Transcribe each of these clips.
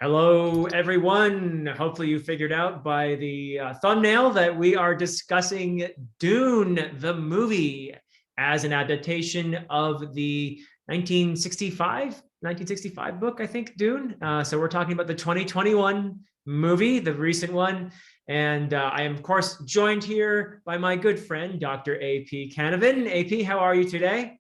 Hello, everyone. Hopefully, you figured out by the thumbnail that we are discussing Dune, the movie, as an adaptation of the 1965 book, I think, Dune. So we're talking about the 2021 movie, the recent one. And I am, of course, joined here by my good friend, Dr. A.P. Canavan. A.P., how are you today?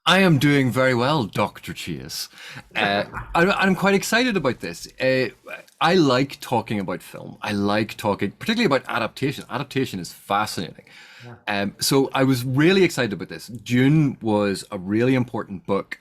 I am doing very well, Dr. Cheers. I'm quite excited about this. I like talking about film. I like talking, particularly about adaptation. Adaptation is fascinating. Yeah. So I was really excited about this. Dune was a really important book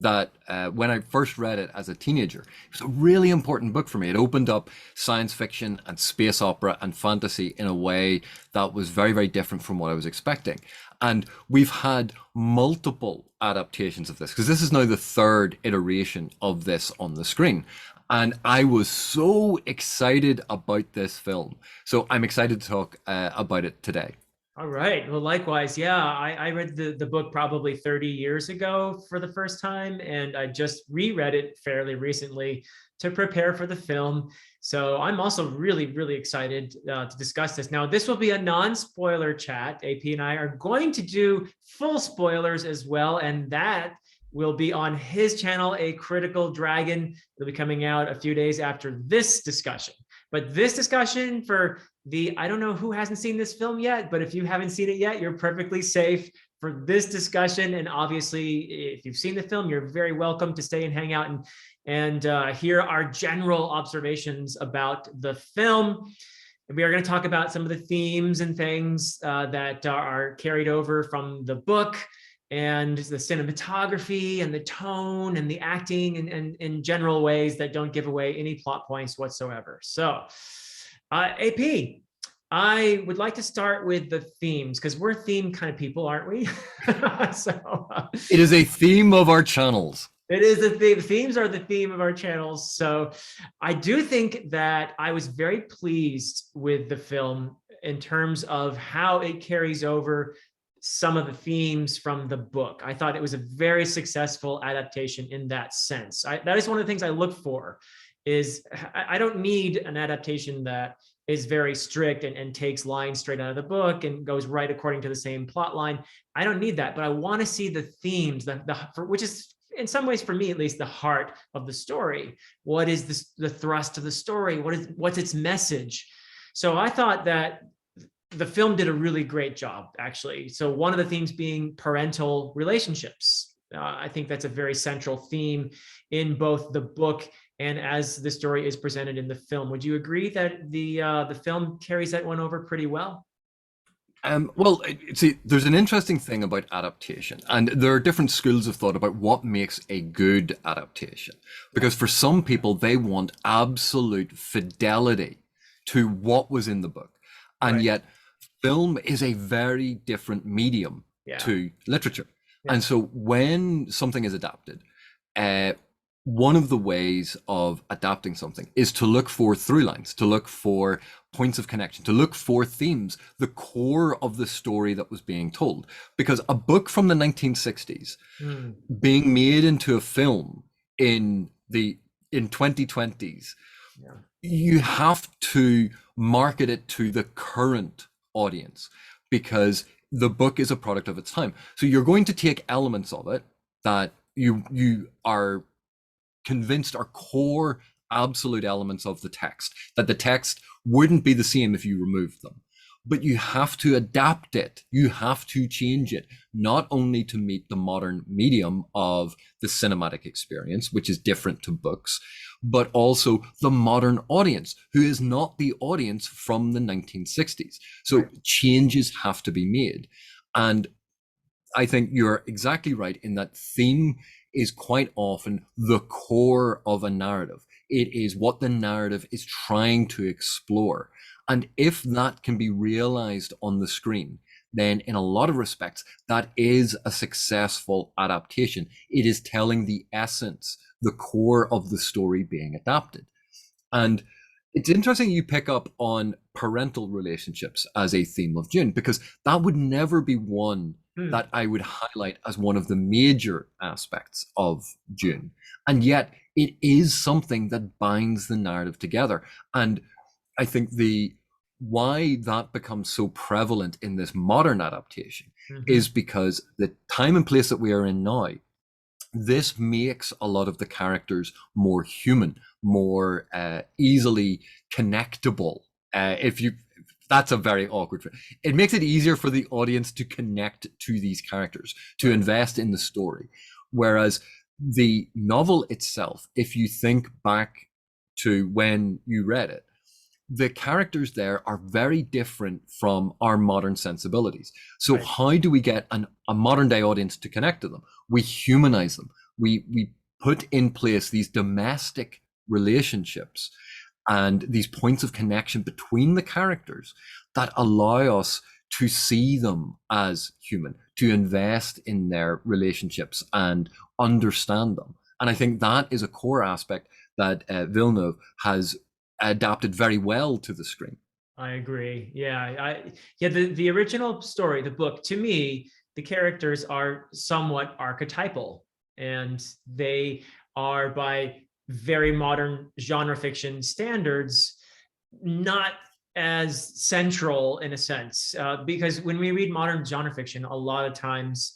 that when I first read it as a teenager, it was a really important book for me. It opened up science fiction and space opera and fantasy in a way that was very, very different from what I was expecting. And we've had multiple adaptations of this because this is now the third iteration of this on the screen. And I was so excited about this film. So I'm excited to talk about it today. All right. Well, likewise, yeah, I read the book probably 30 years ago for the first time, and I just reread it fairly recently to prepare for the film. So I'm also really, really excited to discuss this. Now, this will be a non-spoiler chat. AP and I are going to do full spoilers as well, and that will be on his channel, A Critical Dragon. It'll be coming out a few days after this discussion. But this discussion for I don't know who hasn't seen this film yet, but if you haven't seen it yet, you're perfectly safe for this discussion. And obviously, if you've seen the film, you're very welcome to stay and hang out and hear our general observations about the film. We are going to talk about some of the themes and things that are carried over from the book, and the cinematography and the tone and the acting, and in general ways that don't give away any plot points whatsoever. So, AP, I would like to start with the themes because we're theme kind of people, aren't we? so It is a theme of our channels. it is the theme. Themes are the theme of our channels. So I do think that I was very pleased with the film in terms of how it carries over some of the themes from the book. I thought it was a very successful adaptation in that sense. That is one of the things I look for. Is I don't need an adaptation that is very strict and takes lines straight out of the book and goes right according to the same plot line. I don't need that, but I want to see the themes, which is in some ways, for me at least, the heart of the story. What is the thrust of the story? What's its message? So I thought that the film did a really great job, actually. So one of the themes being parental relationships. I think that's a very central theme in both the book and as the story is presented in the film. Would you agree that the film carries that one over pretty well? Well, see, there's an interesting thing about adaptation, and there are different schools of thought about what makes a good adaptation. Yeah. Because for some people, they want absolute fidelity to what was in the book, and Right. yet film is a very different medium Yeah. to literature. Yeah. And so when something is adapted, uh, one of the ways of adapting something is to look for through lines, to look for points of connection, to look for themes, the core of the story that was being told. Because a book from the 1960s Mm. being made into a film in the in 2020s, Yeah. you have to market it to the current audience because the book is a product of its time. So you're going to take elements of it that you are convinced are core absolute elements of the text, that the text wouldn't be the same if you removed them. But you have to adapt it. You have to change it, not only to meet the modern medium of the cinematic experience, which is different to books, but also the modern audience, who is not the audience from the 1960s. So Right. changes have to be made. And I think you're exactly right in that theme is quite often the core of a narrative. It is what the narrative is trying to explore. And if that can be realized on the screen, then in a lot of respects, that is a successful adaptation. It is telling the essence, the core of the story being adapted. And it's interesting you pick up on parental relationships as a theme of Dune, because that would never be one Hmm. that I would highlight as one of the major aspects of Dune. And yet it is something that binds the narrative together. And I think the why that becomes so prevalent in this modern adaptation Hmm. is because the time and place that we are in now, this makes a lot of the characters more human, more easily connectable. If you, that's a very awkward. It makes it easier for the audience to connect to these characters, to Right. invest in the story. Whereas the novel itself, if you think back to when you read it, the characters there are very different from our modern sensibilities. So Right. how do we get a modern day audience to connect to them? We humanize them. We put in place these domestic relationships and these points of connection between the characters that allow us to see them as human, to invest in their relationships and understand them. And I think that is a core aspect that Villeneuve has adapted very well to the screen. I agree. Yeah, yeah, the original story, the book, to me, the characters are somewhat archetypal, and they are, by very modern genre fiction standards, not as central in a sense, because when we read modern genre fiction, a lot of times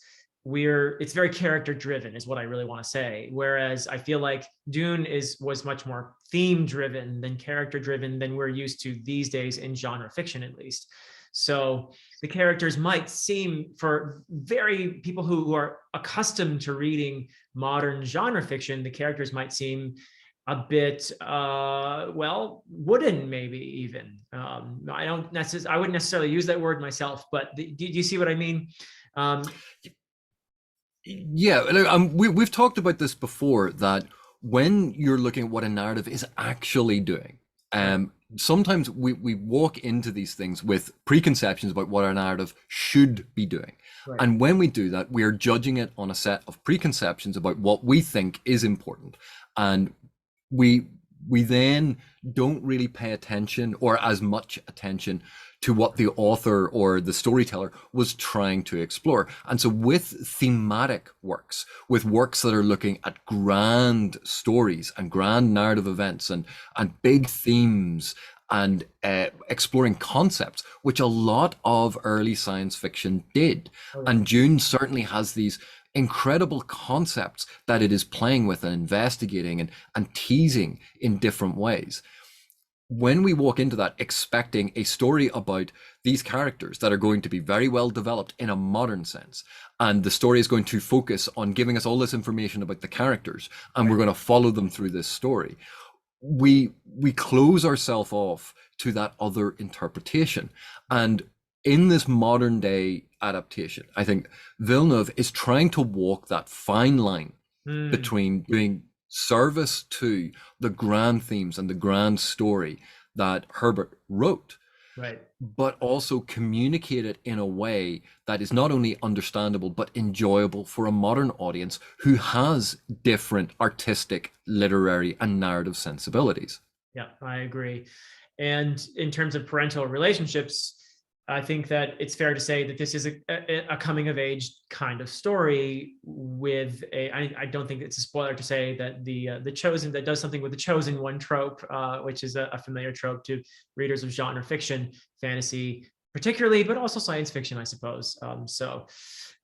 it's very character driven is what I really want to say, whereas I feel like Dune was much more theme driven than character driven than we're used to these days in genre fiction, at least. So the characters might seem, for very people who are accustomed to reading modern genre fiction, the characters might seem a bit well, wooden, maybe even. I wouldn't necessarily use that word myself, but do you see what I mean? um, Yeah, we've talked about this before that when you're looking at what a narrative is actually doing, right. sometimes we walk into these things with preconceptions about what our narrative should be doing. Right. And when we do that, we are judging it on a set of preconceptions about what we think is important. And we we then don't really pay attention or as much attention to what the author or the storyteller was trying to explore. And so with thematic works, with works that are looking at grand stories and grand narrative events and big themes and exploring concepts, which a lot of early science fiction did. Oh yeah. And Dune certainly has these incredible concepts that it is playing with and investigating and teasing in different ways. When we walk into that expecting a story about these characters that are going to be very well developed in a modern sense, and the story is going to focus on giving us all this information about the characters, and we're Right. going to follow them through this story, we close ourselves off to that other interpretation. And in this modern day adaptation, I think Villeneuve is trying to walk that fine line Mm, between doing service to the grand themes and the grand story that Herbert wrote, right. but also communicate it in a way that is not only understandable but enjoyable for a modern audience who has different artistic, literary, and narrative sensibilities. Yeah, I agree. And in terms of parental relationships, I think that it's fair to say that this is a coming of age kind of story with a. I don't think it's a spoiler to say that the chosen, that does something with the chosen one trope, which is a familiar trope to readers of genre fiction, fantasy, particularly, but also science fiction, I suppose.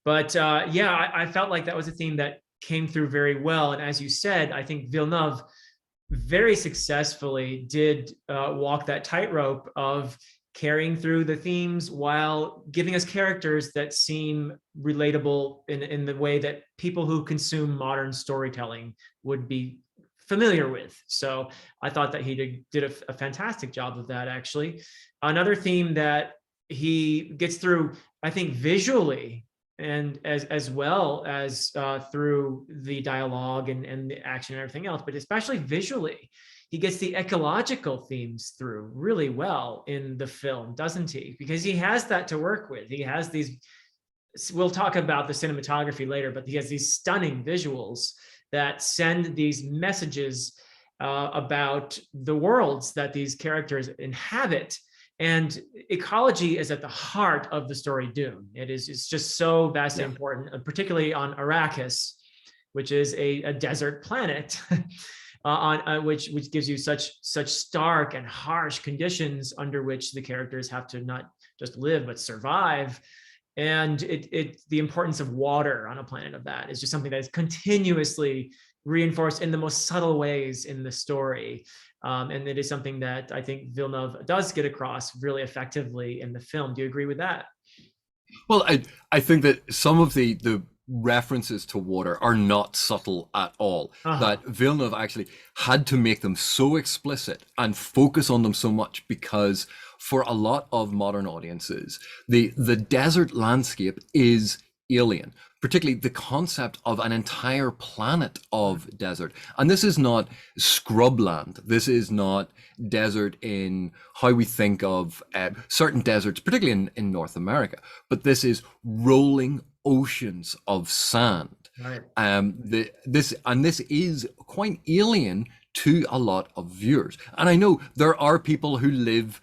But yeah, I felt like that was a theme that came through very well. And as you said, I think Villeneuve very successfully did walk that tightrope of carrying through the themes while giving us characters that seem relatable in the way that people who consume modern storytelling would be familiar with. So I thought that he did a fantastic job of that, actually. Another theme that he gets through, I think, visually, and as well as through the dialogue and the action and everything else, but especially visually, he gets the ecological themes through really well in the film, doesn't he? Because he has that to work with. He has these. We'll talk about the cinematography later, but he has these stunning visuals that send these messages about the worlds that these characters inhabit, And ecology is at the heart of the story Dune. It's just so vastly Yeah. important, particularly on Arrakis, which is a desert planet, which gives you such stark and harsh conditions under which the characters have to not just live but survive. And the importance of water on a planet of that is just something that is continuously reinforced in the most subtle ways in the story. And it is something that I think Villeneuve does get across really effectively in the film. Do you agree with that? Well, I think that some of the references to water are not subtle at all. Uh-huh. That Villeneuve actually had to make them so explicit and focus on them so much because for a lot of modern audiences, the desert landscape is alien, particularly the concept of an entire planet of desert. And this is not scrubland. This is not desert in how we think of certain deserts, particularly in North America, but this is rolling oceans of sand. Right. This is quite alien to a lot of viewers. And I know there are people who live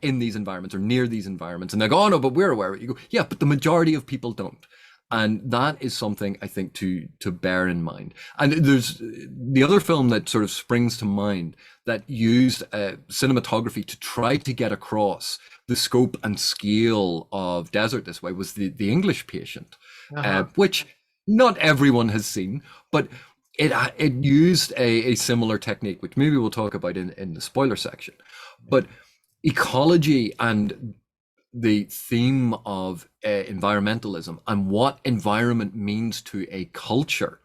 in these environments or near these environments, and they go, "Oh no, but we're aware." You go, "Yeah, but the majority of people don't." And that is something I think to bear in mind. And there's the other film that sort of springs to mind that used cinematography to try to get across the scope and scale of desert this way was the English Patient, Uh-huh. which not everyone has seen, but it used a similar technique, which maybe we'll talk about in the spoiler section. But ecology and the theme of environmentalism and what environment means to a culture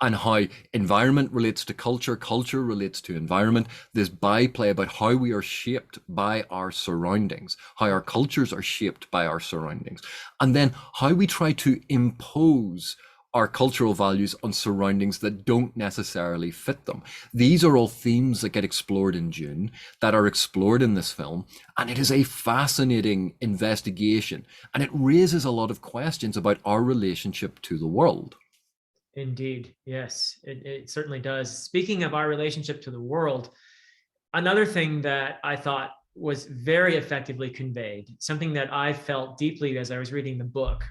and how environment relates to culture, culture relates to environment. This byplay about how we are shaped by our surroundings, how our cultures are shaped by our surroundings, and then how we try to impose our cultural values on surroundings that don't necessarily fit them. These are all themes that get explored in Dune, that are explored in this film, and it is a fascinating investigation, and it raises a lot of questions about our relationship to the world. Indeed. Yes, it certainly does. Speaking of our relationship to the world, another thing that I thought was very effectively conveyed, something that I felt deeply as I was reading the book,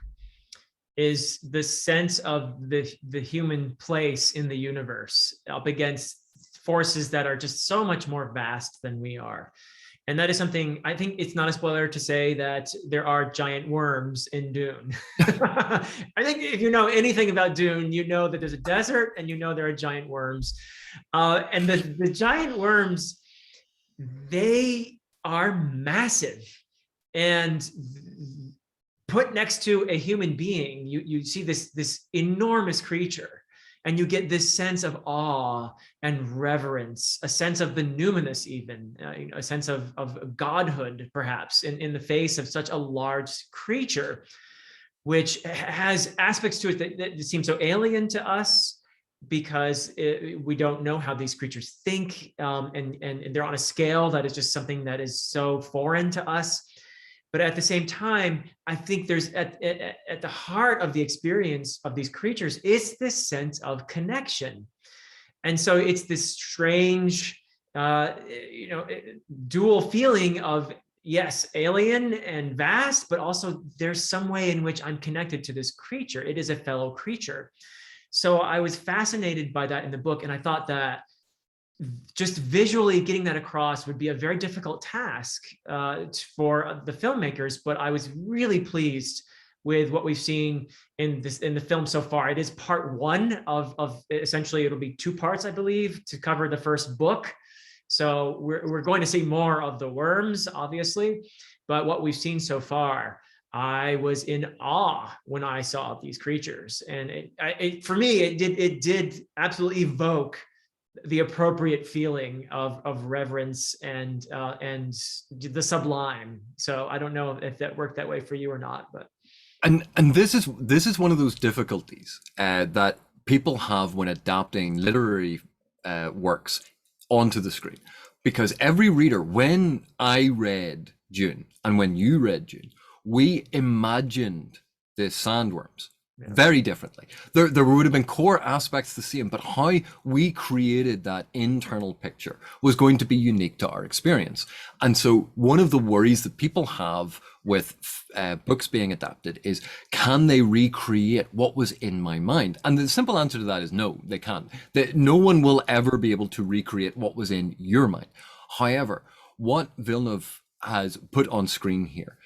is the sense of the human place in the universe up against forces that are just so much more vast than we are. And that is something, I think it's not a spoiler to say that there are giant worms in Dune. I think if you know anything about Dune, you know that there's a desert and you know there are giant worms. And the giant worms, they are massive. And put next to a human being, you see this enormous creature, and you get this sense of awe and reverence, a sense of the numinous, even a sense of godhood, perhaps, in the face of such a large creature, which has aspects to it that seem so alien to us because we don't know how these creatures think, and they're on a scale that is just something that is so foreign to us. But at the same time, I think there's at the heart of the experience of these creatures is this sense of connection. And so it's this strange, dual feeling of, yes, alien and vast, but also there's some way in which I'm connected to this creature. It is a fellow creature. So I was fascinated by that in the book. And I thought that just visually getting that across would be a very difficult task for the filmmakers, but I was really pleased with what we've seen in the film so far. It is part one of essentially, it'll be two parts, I believe, to cover the first book. So we're going to see more of the worms, obviously, but what we've seen so far, I was in awe when I saw these creatures, and for me, it did absolutely evoke the appropriate feeling of reverence and the sublime. So I don't know if that worked that way for you or not, but And this is one of those difficulties that people have when adapting literary works onto the screen, because every reader, when I read Dune and when you read Dune, we imagined the sandworms. Yeah. very differently. There would have been core aspects the same, but how we created that internal picture was going to be unique to our experience. And so one of the worries that people have with books being adapted is, can they recreate what was in my mind? And the simple answer to that is no, they can't. No one will ever be able to recreate what was in your mind. However, what Villeneuve has put on screen here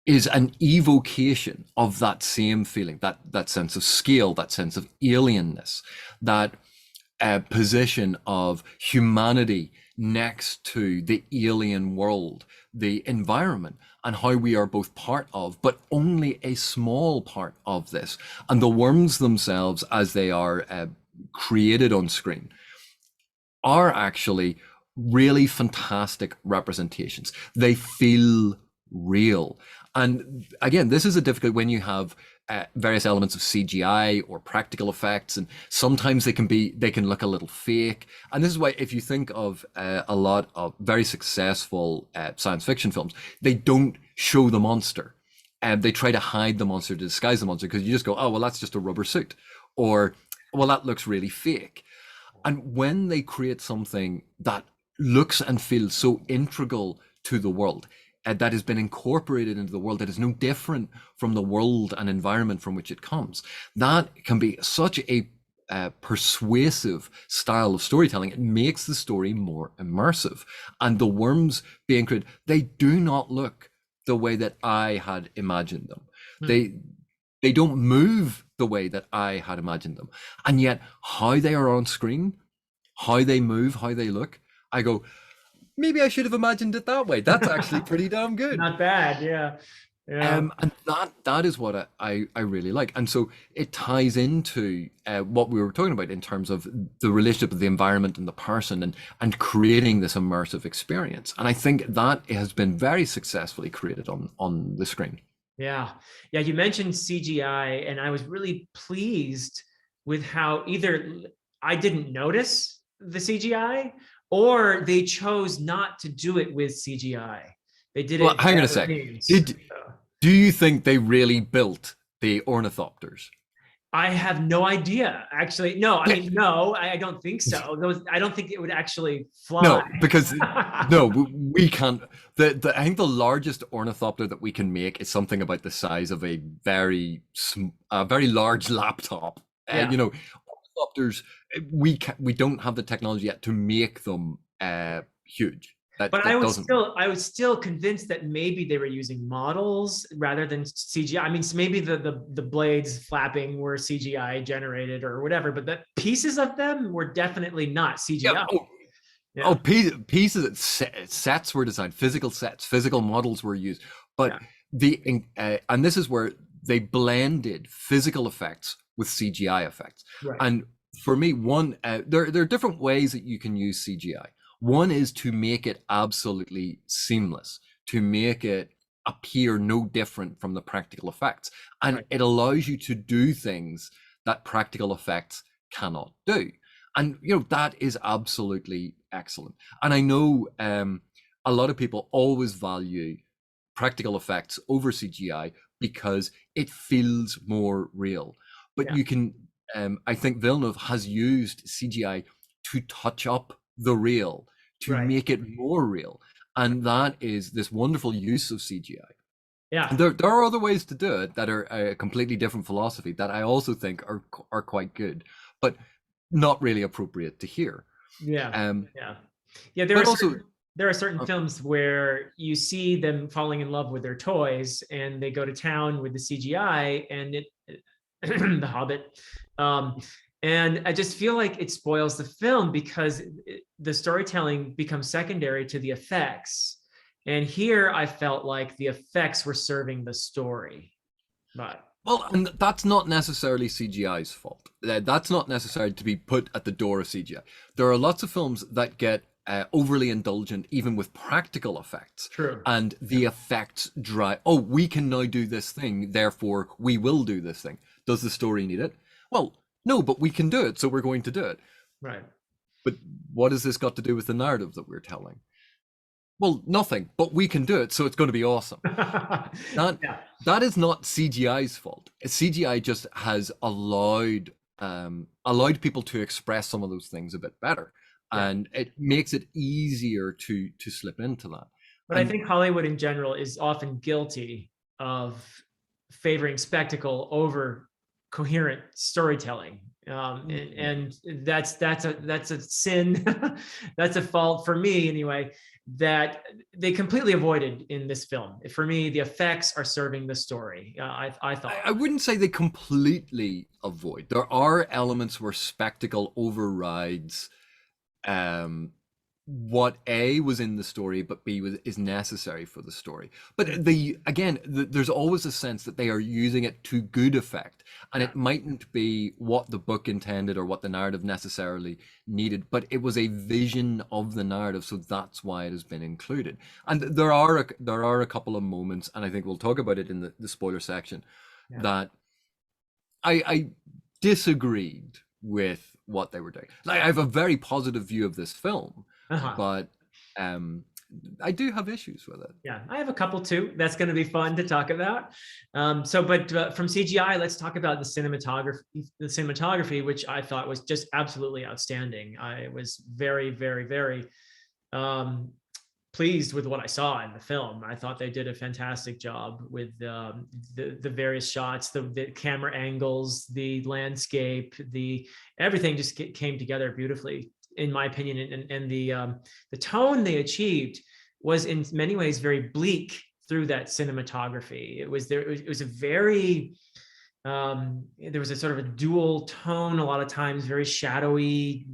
is an evocation of that same feeling, that sense of scale, that sense of alienness, that position of humanity next to the alien world, the environment, and how we are both part of, but only a small part of this. And the worms themselves, as they are created on screen, are actually really fantastic representations. They feel real. And again, this is a difficult when you have various elements of CGI or practical effects, and sometimes they can look a little fake. And this is why, if you think of a lot of very successful science fiction films, they don't show the monster, and they try to hide the monster, to disguise the monster, because you just go, oh well, that's just a rubber suit, or well, that looks really fake. And when they create something that looks and feels so integral to the world, that has been incorporated into the world, that is no different from the world and environment from which it comes, that can be such a persuasive style of storytelling. It makes the story more immersive. And the worms being created, they do not look the way that I had imagined them. Hmm. They don't move the way that I had imagined them. And yet, how they are on screen, how they move, how they look, I go, maybe I should have imagined it that way. That's actually pretty damn good. Not bad. Yeah. Yeah. And that is what I really like. And so it ties into what we were talking about in terms of the relationship of the environment and the person, and creating this immersive experience. And I think that has been very successfully created on the screen. Yeah. Yeah. You mentioned CGI, and I was really pleased with how either I didn't notice the CGI or they chose not to do it with CGI. They did Well, it hang by on a other sec. means. Did Do you think they really built the ornithopters? I have no idea. Actually, no. I Yeah, mean, no, I don't think so. Those, I don't think it would actually fly. no, because no, we can't. I think the largest ornithopter that we can make is something about the size of a very large laptop. Yeah. Ornithopters, we don't have the technology yet to make them huge. But That doesn't work. I was still convinced that maybe they were using models rather than CGI. I mean, so maybe the blades flapping were CGI generated or whatever, but the pieces of them were definitely not Yeah. CGI. Oh, Yeah. pieces of sets were designed, physical sets, physical models were used, but Yeah. and this is where they blended physical effects with CGI effects. Right. And for me, one there are different ways that you can use CGI. One is to make it absolutely seamless, to make it appear no different from the practical effects, and Right. it allows you to do things that practical effects cannot do. And that is absolutely excellent. And I know a lot of people always value practical effects over CGI because it feels more real. But Yeah. you can, I think Villeneuve has used CGI to touch up the real, to Right. make it more real. And that is this wonderful use of CGI. Yeah. And there are other ways to do it that are a completely different philosophy that I also think are quite good, but not really appropriate to hear. Yeah. Um, Yeah. Yeah. but also, There are certain uh, films where you see them falling in love with their toys and they go to town with the CGI and it the Hobbit. Um, and I just feel like it spoils the film because the storytelling becomes secondary to the effects. And here I felt like the effects were serving the story. But well, and that's not necessarily CGI's fault. That's not necessarily to be put at the door of CGI. There are lots of films that get overly indulgent, even with practical effects, true. and Yeah. the effects drive. Oh, we can now do this thing, therefore we will do this thing. Does the story need it? Well, no, but we can do it, so we're going to do it. Right. But what has this got to do with the narrative that we're telling? well, nothing, but we can do it, so it's going to be awesome. That Yeah, that is not CGI's fault. CGI just has allowed people to express some of those things a bit better, yeah. and it makes it easier to slip into that. But I And think Hollywood in general is often guilty of favoring spectacle over coherent storytelling, and that's a sin. That's a fault for me anyway, that they completely avoided in this film. For me, the effects are serving the story. I thought. I wouldn't say they completely avoid. There are elements where spectacle overrides um, what A was in the story, but B is necessary for the story. But there's always a sense that they are using it to good effect, and Yeah. it mightn't be what the book intended or what the narrative necessarily needed, but it was a vision of the narrative, so that's why it has been included. And there are a couple of moments, and I think we'll talk about it in the spoiler section, Yeah. that I disagreed with what they were doing. Like, I have a very positive view of this film, Uh-huh. but um, I do have issues with it. Yeah, I have a couple too. That's going to be fun to talk about. But from CGI, let's talk about the cinematography. The cinematography, which I thought was just absolutely outstanding. I was very, very, very um, pleased with what I saw in the film. I thought they did a fantastic job with the various shots, the camera angles, the landscape, the everything just came together beautifully, in my opinion. And the tone they achieved was in many ways very bleak through that cinematography. It was there. It was a very there was a sort of a dual tone a lot of times, very shadowy,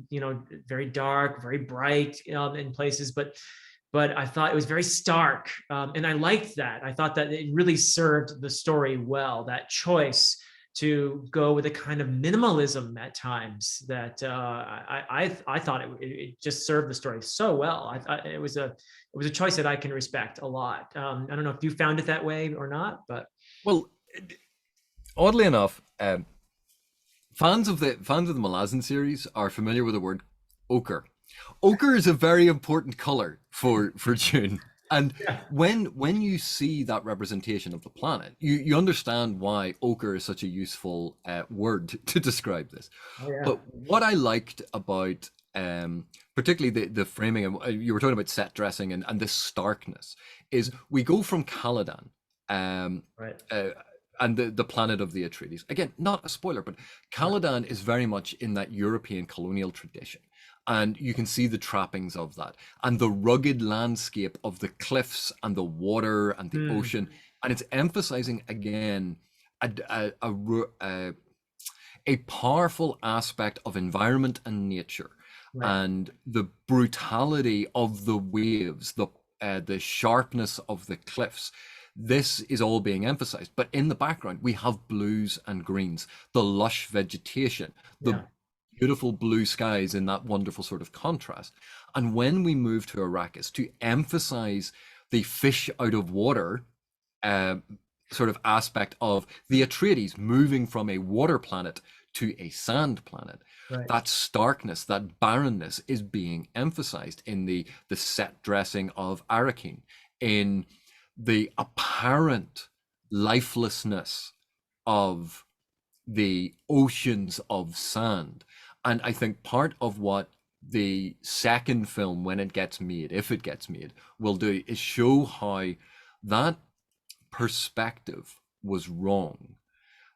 very dark, very bright in places, but I thought it was very stark, and I liked that. I thought that it really served the story well. That choice to go with a kind of minimalism at times that I thought it just served the story so well. It was a choice that I can respect a lot. I don't know if you found it that way or not, but Well, oddly enough, fans of the Malazan series are familiar with the word ochre. Ochre is a very important color for Dune. And yeah, when you see that representation of the planet, you understand why ochre is such a useful word to describe this. oh yeah, But what I liked about particularly the framing, and you were talking about set dressing and this starkness, is we go from Caladan, um, right, uh, and the planet of the Atreides. Again, not a spoiler, but Caladan is very much in that European colonial tradition. And you can see the trappings of that and the rugged landscape of the cliffs and the water and the mm, ocean. And it's emphasizing again a, a, a, a a powerful aspect of environment and nature, right, and the brutality of the waves, the sharpness of the cliffs. This is all being emphasized, but in the background we have blues and greens, the lush vegetation, the yeah, beautiful blue skies in that wonderful sort of contrast. And when we move to Arrakis to emphasize the fish out of water uh, sort of aspect of the Atreides moving from a water planet to a sand planet. right, That starkness, that barrenness is being emphasized in the set dressing of Arrakeen, in the apparent lifelessness of the oceans of sand. And I think part of what the second film, when it gets made, if it gets made, will do is show how that perspective was wrong.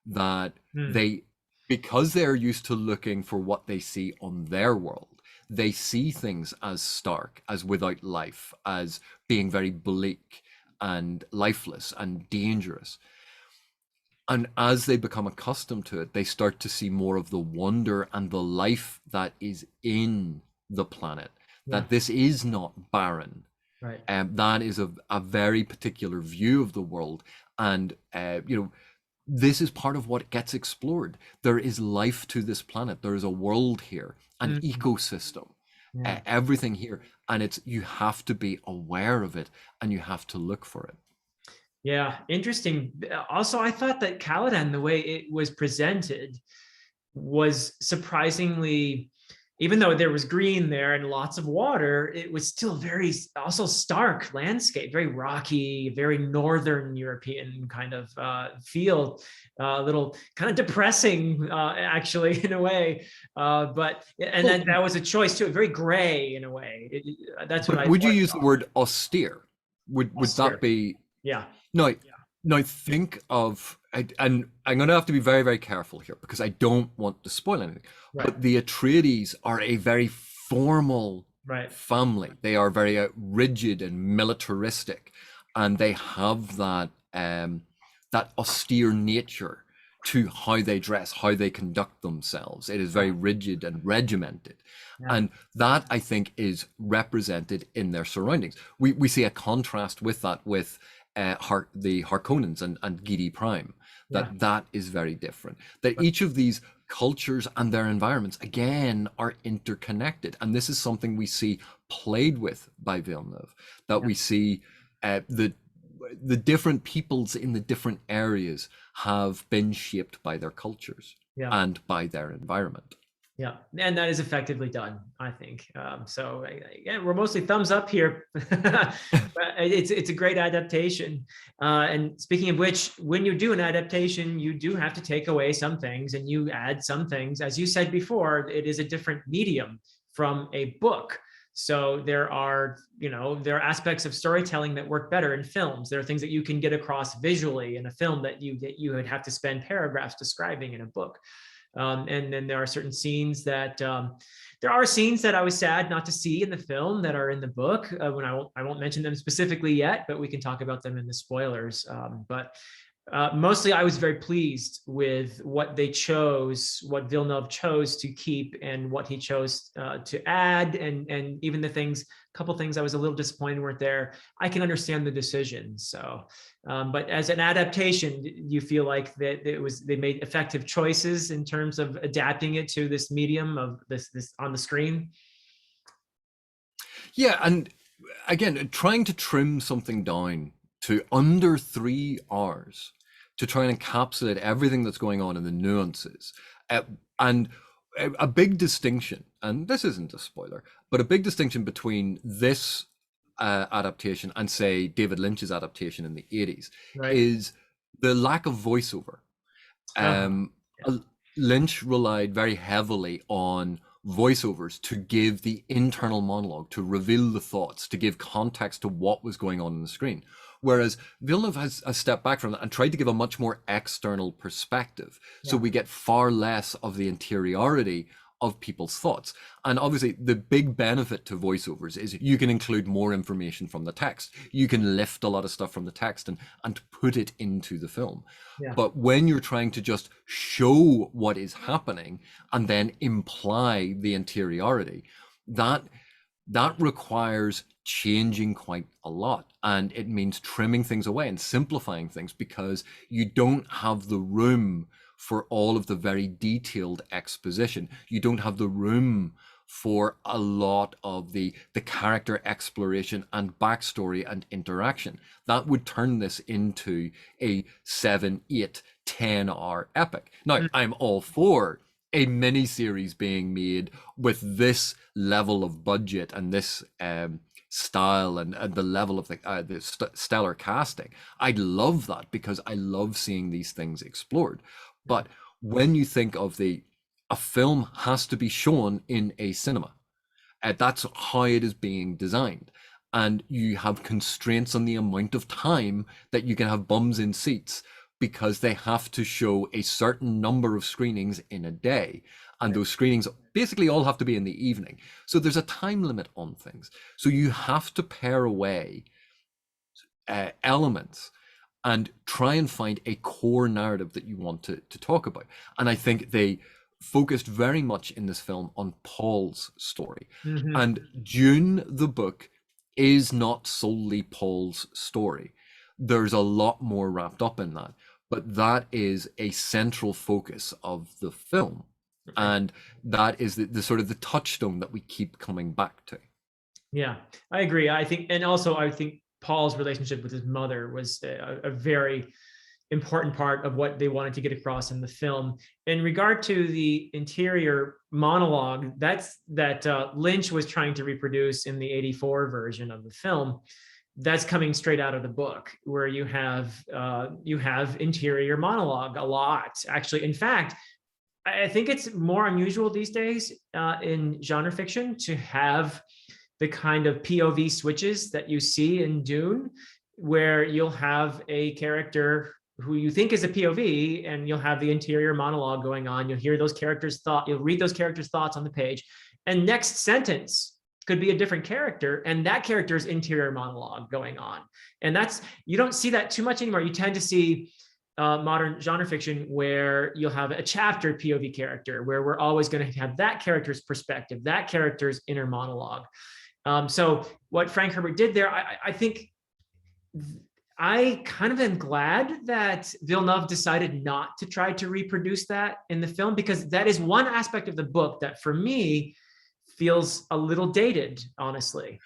That mm, they, because they're used to looking for what they see on their world, they see things as stark, as without life, as being very bleak and lifeless and dangerous. And as they become accustomed to it, they start to see more of the wonder and the life that is in the planet, yeah, that this is not barren. right. That is a very particular view of the world. And, this is part of what gets explored. There is life to this planet. There is a world here, an Mm, ecosystem, yeah. everything here. And you have to be aware of it and you have to look for it. Yeah, interesting. Also, I thought that Caladan, the way it was presented, was surprisingly even though there was green there and lots of water, it was still very also stark landscape, very rocky, very northern European kind of feel, a little kind of depressing, actually, in a way. But and Well, then that was a choice too, very gray in a way. That's what but I would you use saw. the word austere? Would that Austere. be Yeah. no? Now think of, and I'm going to have to be very, very careful here because I don't want to spoil anything. Right. But the Atreides are a very formal Right. family. They are very rigid and militaristic, and they have that austere nature to how they dress, how they conduct themselves. It is very rigid and regimented. Yeah. And that, I think, is represented in their surroundings. We see a contrast with that with the Harkonnens and Gidi Prime. Yeah. That is very different. That each of these cultures and their environments, again, are interconnected. And this is something we see played with by Villeneuve, that Yeah. we see the different peoples in the different areas have been shaped by their cultures Yeah. and by their environment. Yeah, and that is effectively done, I think. So again, we're mostly thumbs up here. But it's a great adaptation. And speaking of which, when you do an adaptation, you do have to take away some things and you add some things. As you said before, it is a different medium from a book. So there are, there are aspects of storytelling that work better in films. There are things that you can get across visually in a film that you would have to spend paragraphs describing in a book. And then there are certain scenes that there are scenes that I was sad not to see in the film that are in the book. When I won't mention them specifically yet, but we can talk about them in the spoilers. But mostly, I was very pleased with what they chose, what Villeneuve chose to keep, and what he chose to add, and even the things, a couple things I was a little disappointed weren't there. I can understand the decision. So, but as an adaptation, you feel like that they made effective choices in terms of adapting it to this medium of this on the screen. Yeah, and again, trying to trim something down to under 3 hours to try and encapsulate everything that's going on in the nuances. And a big distinction, and this isn't a spoiler, but a big distinction between this adaptation and, say, David Lynch's adaptation in the 80s Right. is the lack of voiceover. Um, Yeah. Lynch relied very heavily on voiceovers to give the internal monologue, to reveal the thoughts, to give context to what was going on the screen. Whereas Villeneuve has stepped back from that and tried to give a much more external perspective. So Yeah. we get far less of the interiority of people's thoughts. And obviously, the big benefit to voiceovers is you can include more information from the text. You can lift a lot of stuff from the text and put it into the film. Yeah. But when you're trying to just show what is happening and then imply the interiority, that requires changing quite a lot. And it means trimming things away and simplifying things because you don't have the room for all of the very detailed exposition. You don't have the room for a lot of the character exploration and backstory and interaction. That would turn this into a 7, 8, 10-hour epic. Now, I'm all for a mini series being made with this level of budget and this style and the level of the stellar casting. I'd love that because I love seeing these things explored. But when you think of a film has to be shown in a cinema, that's how it is being designed. And you have constraints on the amount of time that you can have bums in seats because they have to show a certain number of screenings in a day. And those screenings basically all have to be in the evening. So there's a time limit on things. So you have to pare away elements and try and find a core narrative that you want to talk about. And I think they focused very much in this film on Paul's story. Mm-hmm. And Dune, the book, is not solely Paul's story. There's a lot more wrapped up in that. But that is a central focus of the film. And that is the sort of the touchstone that we keep coming back to. Yeah, I agree. I think, and also I think Paul's relationship with his mother was a very important part of what they wanted to get across in the film. In regard to the interior monologue, that Lynch was trying to reproduce in the '84 version of the film. That's coming straight out of the book, where you have interior monologue a lot, actually. In fact, I think it's more unusual these days in genre fiction to have the kind of POV switches that you see in Dune, where you'll have a character who you think is a POV, and you'll have the interior monologue going on. You'll hear those characters' thought. You'll read those characters' thoughts on the page, and next sentence could be a different character, and that character's interior monologue going on. And you don't see that too much anymore. You tend to see modern genre fiction where you'll have a chapter POV character, where we're always going to have that character's perspective, that character's inner monologue. So what Frank Herbert did there, I think I kind of am glad that Villeneuve decided not to try to reproduce that in the film, because that is one aspect of the book that for me feels a little dated, honestly.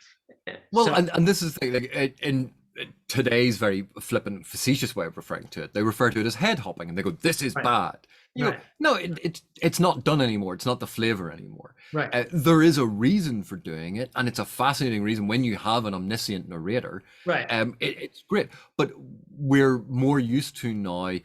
Well, and this is the thing, like, in today's very flippant, facetious way of referring to it, they refer to it as head hopping, and they go, "This is bad." You go, no, it's not done anymore. It's not the flavor anymore. Right. There is a reason for doing it, and it's a fascinating reason when you have an omniscient narrator. Right. It's great, but we're more used to now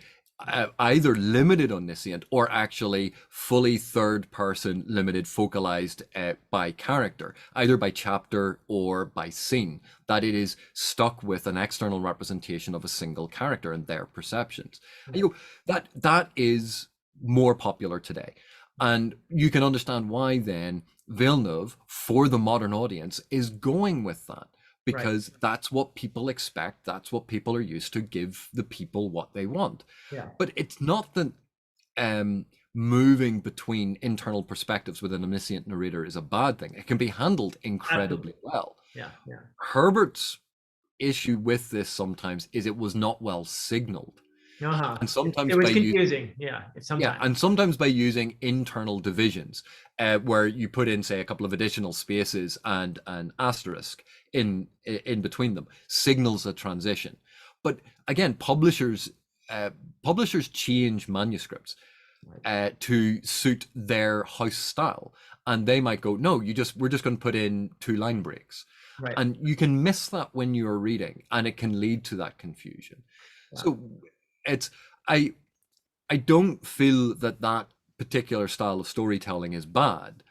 either limited omniscient or actually fully third person limited, focalized by character, either by chapter or by scene, that it is stuck with an external representation of a single character and their perceptions. And, you know, that is more popular today, and you can understand why then Villeneuve, for the modern audience, is going with that, because that's what people expect. That's what people are used to. Give the people what they want. Yeah. But it's not that moving between internal perspectives with an omniscient narrator is a bad thing. It can be handled incredibly well. Yeah. Herbert's issue with this sometimes is it was not well signaled. And sometimes it was confusing. And sometimes by using internal divisions, where you put in, say, a couple of additional spaces and an asterisk in between them, signals a transition. But again, publishers change manuscripts to suit their house style, and they might go, no, we're just going to put in 2 line breaks, and you can miss that when you're reading, and it can lead to that confusion. So I don't feel that particular style of storytelling is bad.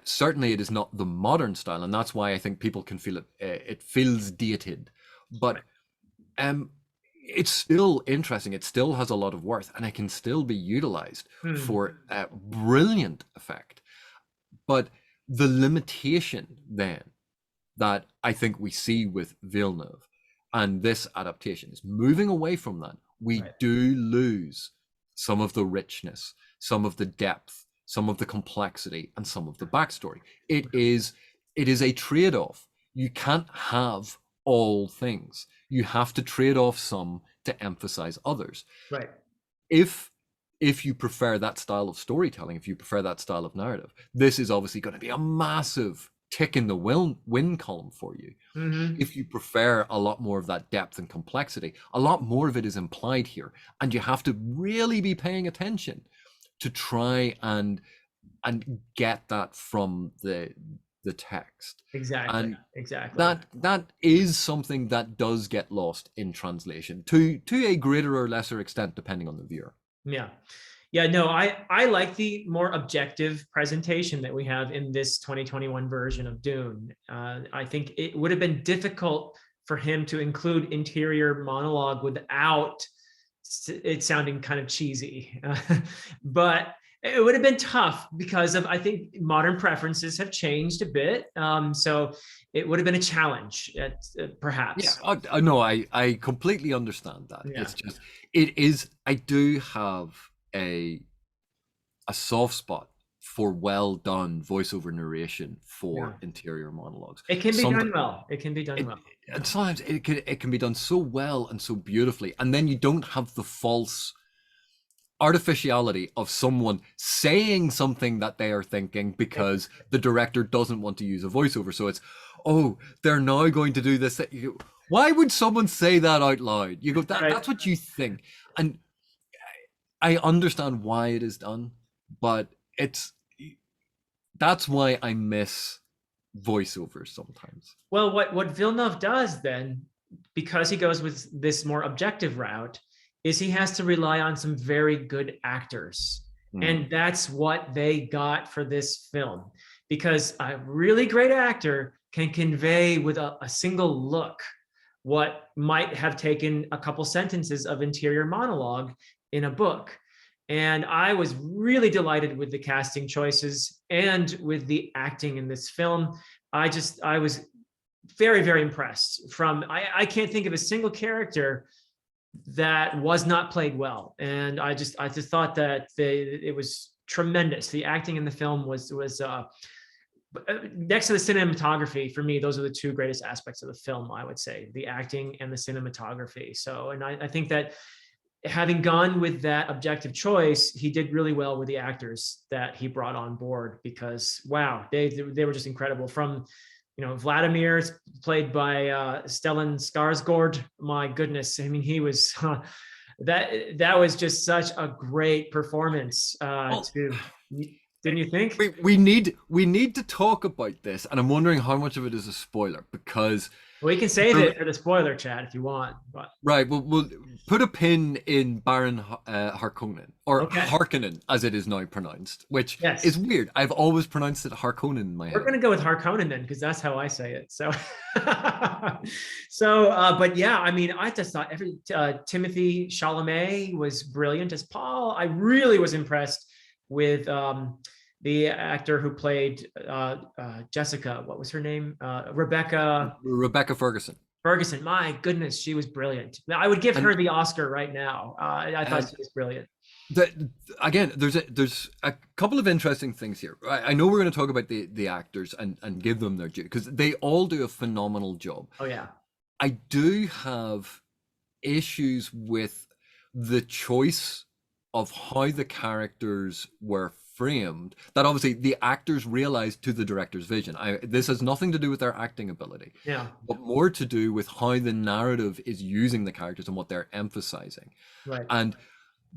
Certainly it is not the modern style, and that's why I think people can feel it feels dated, but it's still interesting. It still has a lot of worth, and it can still be utilized for brilliant effect. But the limitation then that I think we see with Villeneuve and this adaptation is moving away from that. We do lose some of the richness, some of the depth, some of the complexity, and some of the backstory. It is a trade-off. You can't have all things. You have to trade off some to emphasize others. Right. If you prefer that style of storytelling, if you prefer that style of narrative, this is obviously going to be a massive tick in the win column for you. If you prefer a lot more of that depth and complexity, a lot more of it is implied here, and you have to really be paying attention to try and get that from the text. Exactly. And exactly. That is something that does get lost in translation to a greater or lesser extent, depending on the viewer. Yeah, no, I like the more objective presentation that we have in this 2021 version of Dune. I think it would have been difficult for him to include interior monologue without it sounding kind of cheesy. But it would have been tough because of, I think, modern preferences have changed a bit. So it would have been a challenge, perhaps. Yeah, no, I completely understand that. Yeah. It's just, I do have a soft spot for well done voiceover narration for interior monologues. It can be done well. It can be done well. And sometimes it can be done so well and so beautifully, and then you don't have the false artificiality of someone saying something that they are thinking because the director doesn't want to use a voiceover. So it's, oh, they're now going to do this. Why would someone say that out loud? You go, Right. that's what you think. And I understand why it is done, but it's that's why I miss voiceovers sometimes. Well, what Villeneuve does then, because he goes with this more objective route, is he has to rely on some very good actors. Hmm. And that's what they got for this film. Because a really great actor can convey with a single look what might have taken a couple sentences of interior monologue in a book. And I was really delighted with the casting choices and with the acting in this film. I was very, very impressed. I can't think of a single character that was not played well. And I just thought that it was tremendous. The acting in the film was next to the cinematography. For me, those are the two greatest aspects of the film, I would say, the acting and the cinematography. So, and I think that having gone with that objective choice, he did really well with the actors that he brought on board, because wow, they were just incredible. From Vladimir, played by Stellan Skarsgård. My goodness, I mean, he was that was just such a great performance. Well, To Didn't you think? we need to talk about this, and I'm wondering how much of it is a spoiler because Well, you can save there, it for the spoiler chat if you want, but right. We'll put a pin in Baron Harkonnen, or okay. Harkonnen as it is now pronounced, which is Yes. weird. I've always pronounced it Harkonnen in my We're head. gonna go with Harkonnen then, because that's how I say it. So, but yeah, I mean, I just thought Timothy Chalamet was brilliant as Paul. I really was impressed with the actor who played Jessica. What was her name? Rebecca Rebecca Ferguson. Ferguson. My goodness, she was brilliant. I would give her And the Oscar right now. I thought uh, she was brilliant. again, there's a couple of interesting things here. I know we're going to talk about the actors and give them their due because they all do a phenomenal job. Oh yeah, I do have issues with the choice of how the characters were framed, that obviously the actors realized to the director's vision. This has nothing to do with their acting ability, yeah, but more to do with how the narrative is using the characters and what they're emphasizing. right. And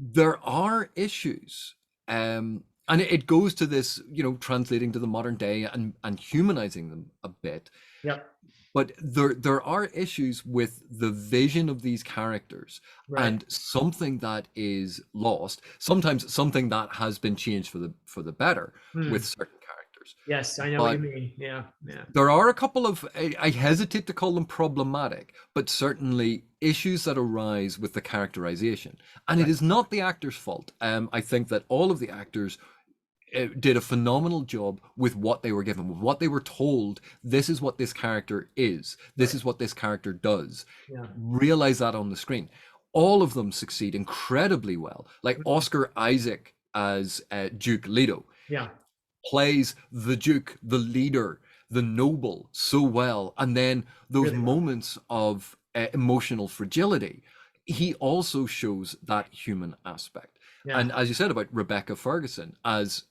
there are issues, and it goes to this, translating to the modern day and humanizing them a bit. Yep, But there are issues with the vision of these characters, right. and something that is lost, sometimes something that has been changed for the better with Hmm. certain characters. Yes, I know what you But mean. Yeah, yeah. there are a couple of, I hesitate to call them problematic, but certainly issues that arise with the characterization. And it Right. is not the actor's fault. I think that all of the actors did a phenomenal job with what they were given, with what they were told. This is what this character is. This Right. is what this character does. Yeah. Realize that on the screen. All of them succeed incredibly well. Like Mhm. Oscar Isaac as Duke Leto Yeah. plays the Duke, the leader, the noble so well. And then those Really well. moments of emotional fragility, he also shows that human aspect. Yeah. And as you said about Rebecca Ferguson as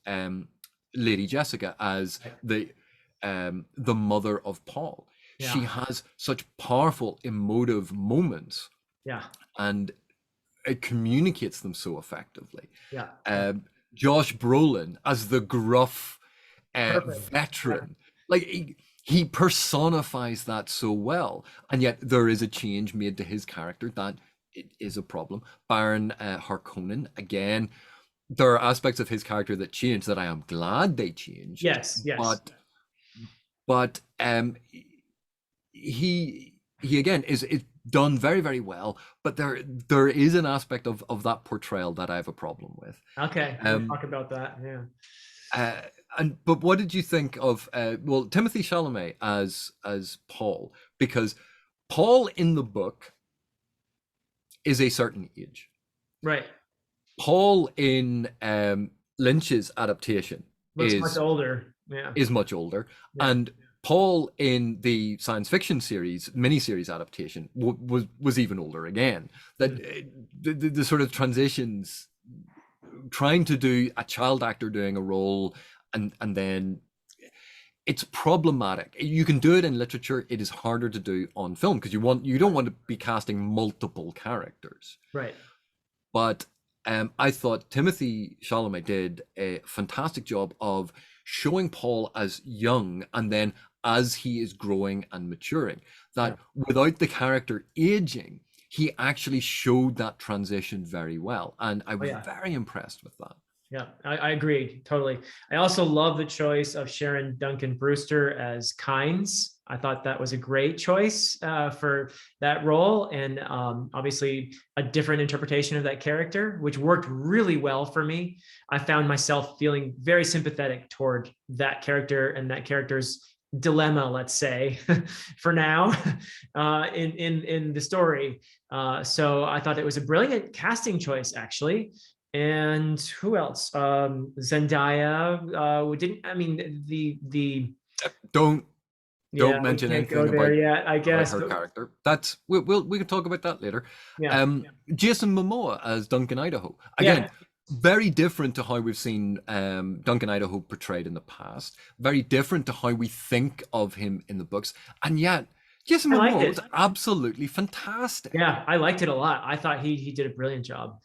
Lady Jessica, as Right. the mother of Paul, she Yeah. has such powerful emotive moments, Yeah. and it communicates them so effectively. Yeah. Yeah. Um, Josh Brolin as the gruff Perfect. Yeah. veteran, like he personifies that so well, and yet there is a change made to his character that it is a problem. Baron Harkonnen, again, there are aspects of his character that change that I am glad they changed, Yes. Yes. but he again is done very very well, but there is an aspect of that portrayal that I have a problem with. Okay. We'll Um, talk about that. Yeah. uh, and but what did you think of well, Timothy Chalamet as Paul? Because Paul in the book is a certain age. Right. Paul in Lynch's adaptation Looks much is older. Yeah. is much older, Yeah. and Paul in the science fiction series miniseries adaptation was even older again. That Mm. the sort of transitions, trying to do a child actor doing a role, and then it's problematic. You can do it in literature. It is harder to do on film because you don't want to be casting multiple characters. Right. But I thought Timothy Chalamet did a fantastic job of showing Paul as young, and then as he is growing and maturing, Yeah. that without the character aging, he actually showed that transition very well. And I Oh was yeah. very impressed with that. Yeah, I agree totally. I also love the choice of Sharon Duncan Brewster as Kynes. I thought that was a great choice for that role, and obviously a different interpretation of that character, which worked really well for me. I found myself feeling very sympathetic toward that character and that character's dilemma, let's say, for now, in the story. So I thought it was a brilliant casting choice, actually. And who else? Zendaya. Didn't I mean the Don't yeah, don't we mention can't go anything there yet, I about guess, her but character. We can talk about that later. yeah, Jason Momoa as Duncan Idaho. Again, yeah. very different to how we've seen Duncan Idaho portrayed in the past. Very different to how we think of him in the books, and yet Jason I liked Momoa was it. absolutely fantastic. Yeah, I liked it a lot. I thought he did a brilliant job.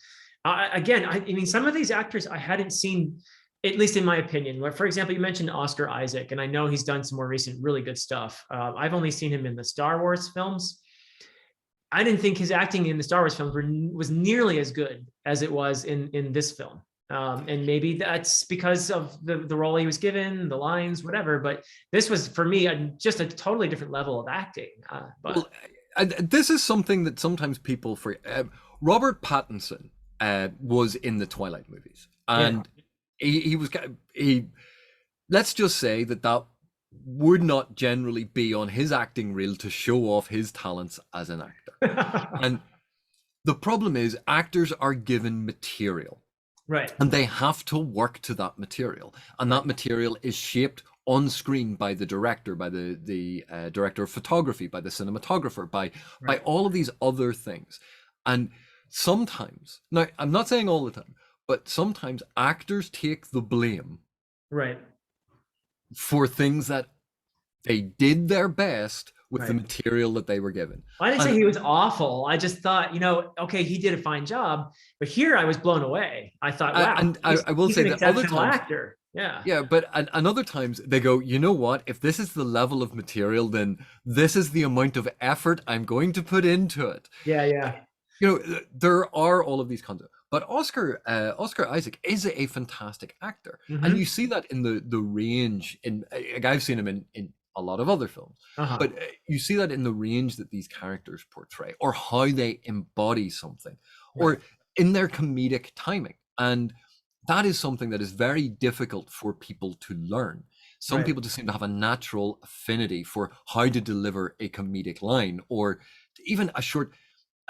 Again, I mean, some of these actors I hadn't seen, at least in my opinion. Like, for example, you mentioned Oscar Isaac, and I know he's done some more recent really good stuff. I've only seen him in the Star Wars films. I didn't think his acting in the Star Wars films was nearly as good as it was in this film. And maybe that's because of the role he was given, the lines, whatever. But this was for me just a totally different level of acting. But Well, this is something that sometimes people forget. Robert Pattinson was in the Twilight movies, yeah, and he was he. Let's just say that would not generally be on his acting reel to show off his talents as an actor. And the problem is, actors are given material right, and they have to work to that material, and right, that material is shaped on screen by the director, by the director of photography, by the cinematographer, by right, all of these other things. And sometimes, now I'm not saying all the time, but sometimes actors take the blame right, for things that they did their best with the right. material that they were given. I didn't say And he was awful. I just thought, okay, he did a fine job. But here I was blown away. I thought, I, wow, and I, I will he's say an that other exceptional times, actor. Yeah. yeah, but and other times they go, you know what? If this is the level of material, then this is the amount of effort I'm going to put into it. Yeah, yeah. There are all of these concepts, but Oscar Isaac is a fantastic actor, and you Hmm. see that in the range. In like, I've seen him in a lot of other films, Uh-huh. but you see that in the range that these characters portray, or how they embody something, Right. or in their comedic timing, and that is something that is very difficult for people to learn. Some Right. people just seem to have a natural affinity for how to deliver a comedic line, or even a short.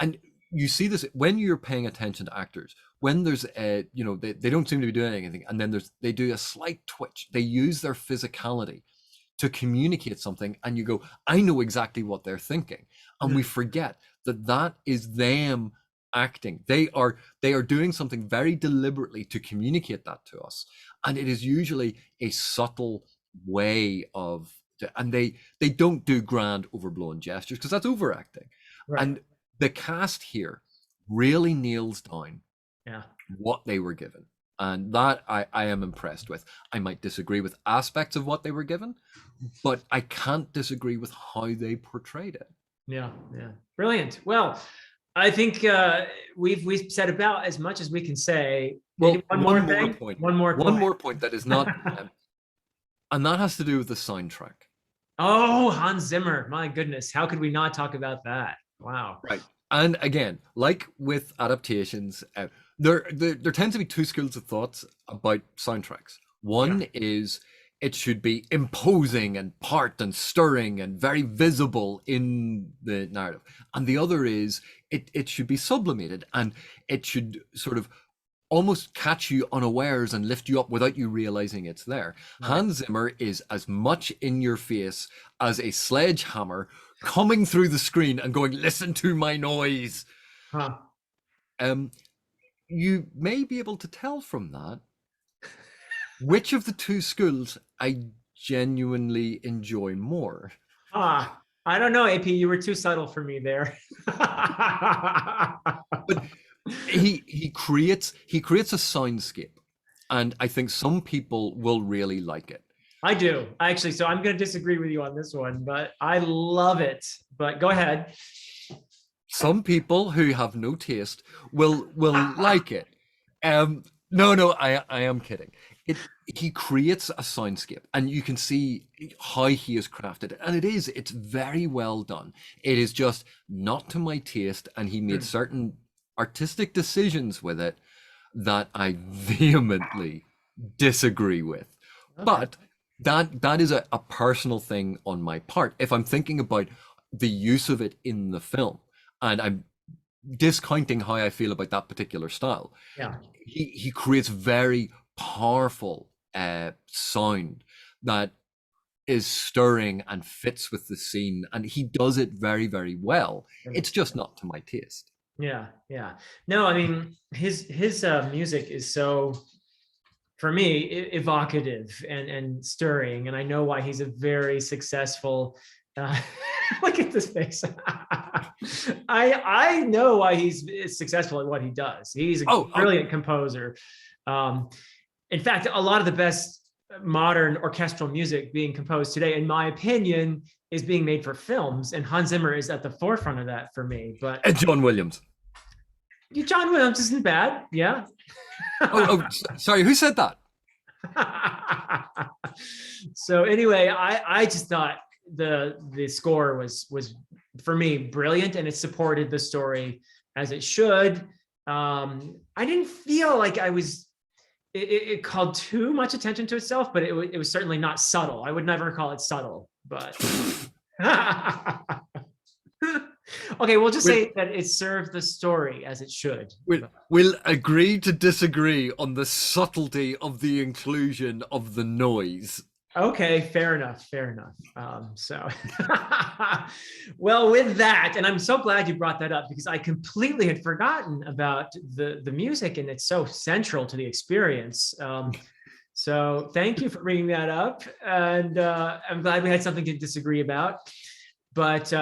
And you see this when you're paying attention to actors, when there's a, they don't seem to be doing anything, and then they do a slight twitch, they use their physicality to communicate something, and you go, I know exactly what they're thinking. And we Mhm. forget that that is them acting. They are doing something very deliberately to communicate that to us, and it is usually a subtle way of, and they don't do grand overblown gestures because that's overacting. Right. And the cast here really nails down Yeah. what they were given, and that I am impressed with. I might disagree with aspects of what they were given, but I can't disagree with how they portrayed it. Yeah. Yeah. Brilliant. Well, I think we've said about as much as we can say. Well, One one more more thing? point. One more One point. more point that is not, and that has to do with the soundtrack. Oh, Hans Zimmer. My goodness. How could we not talk about that? Wow. Right. And again, like with adaptations, there tends to be two schools of thoughts about soundtracks. Yeah. One is it should be imposing and part and stirring and very visible in the narrative. And the other is it should be sublimated, and it should sort of almost catch you unawares and lift you up without you realizing it's there. Right. Hans Zimmer is as much in your face as a sledgehammer coming through the screen and going, listen to my noise. Huh. Um, you may be able to tell from that which of the two schools I genuinely enjoy more. I don't know, AP. You were too subtle for me there. But he creates a soundscape, and I think some people will really like it. I do actually. So I'm going to disagree with you on this one, but I love it. But go ahead. Some people who have no taste will like it. No, I am kidding. He creates a soundscape, and you can see how he has crafted it, and it's very well done. It is just not to my taste, and he made certain artistic decisions with it that I vehemently disagree with. Okay. But that is a personal thing on my part. If I'm thinking about the use of it in the film, and I'm discounting how I feel about that particular style, Yeah. he creates very powerful sound that is stirring and fits with the scene, and he does it very, very well. It's just not to my taste. Yeah, yeah. No, I mean his music is so, for me, evocative and stirring, and I know why he's a very successful. Uh, look at this face. I know why he's successful at what he does. He's a brilliant composer. Um, in fact, a lot of the best modern orchestral music being composed today, in my opinion, is being made for films, and Hans Zimmer is at the forefront of that for me. But John Williams. John Williams isn't bad, yeah. Sorry, who said that? So anyway, I just thought the score was for me brilliant, and it supported the story as it should. I didn't feel like it called too much attention to itself, but it was certainly not subtle. I would never call it subtle, but okay, we'll just say that it served the story as it should. We'll agree to disagree on the subtlety of the inclusion of the noise. Okay, fair enough. Well, with that, and I'm so glad you brought that up, because I completely had forgotten about the music, and it's so central to the experience. So thank you for bringing that up, and I'm glad we had something to disagree about. But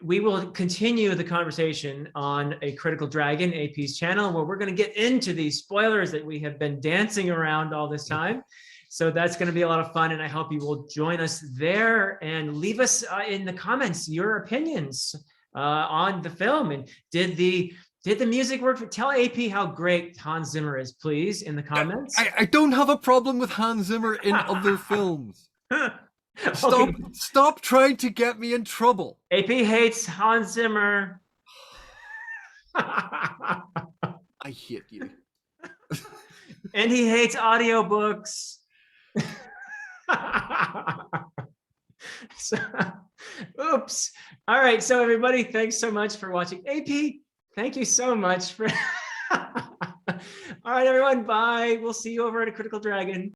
we will continue the conversation on A Critical Dragon, AP's channel, where we're going to get into these spoilers that we have been dancing around all this time. So that's going to be a lot of fun, and I hope you will join us there and leave us in the comments your opinions on the film. And did the music work? Tell AP how great Hans Zimmer is, please, in the comments. I don't have a problem with Hans Zimmer in other films. Okay. Stop trying to get me in trouble. AP hates Hans Zimmer. I hate you. And he hates audiobooks. So, oops. All right. So everybody, thanks so much for watching. AP, thank you so much for. All right, everyone. Bye. We'll see you over at A Critical Dragon.